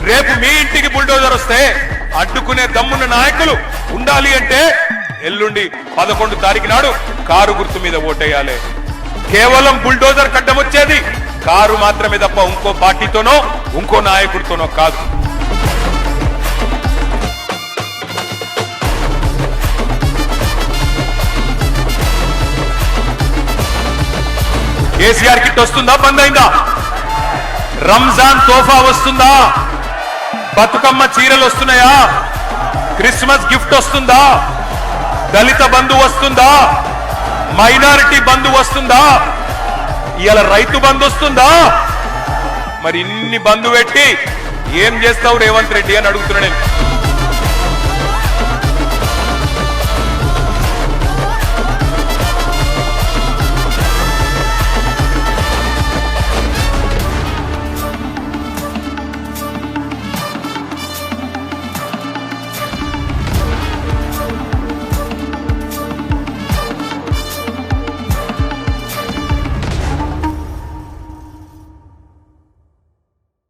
రేపు మీ ఇంటికి బుల్డోజర్ వస్తే అడ్డుకునే దమ్మున్న నాయకులు ఉండాలి అంటే ఎల్లుండి 11 తారీఖు నాడు కారు గుర్తు మీద ఓటేయాలి. కేవలం బుల్డోజర్ కడ్డం వచ్చేది కారు మాత్రమే తప్ప ఇంకో పార్టీతోనో ఇంకో నాయకుడితోనో కాదు. కేసీఆర్ కిట్ వస్తుందా, బంద్ అయిందా? రంజాన్ తోఫా వస్తుందా? బతుకమ్మ చీరలు వస్తున్నాయా? క్రిస్మస్ గిఫ్ట్ వస్తుందా? దళిత బంధు వస్తుందా? మైనారిటీ బంధు వస్తుందా? ఇవాళ రైతు బంధు వస్తుందా? మరి ఇన్ని బంధు పెట్టి ఏం చేస్తావు రేవంత్ రెడ్డి అని అడుగుతున్నా నేను.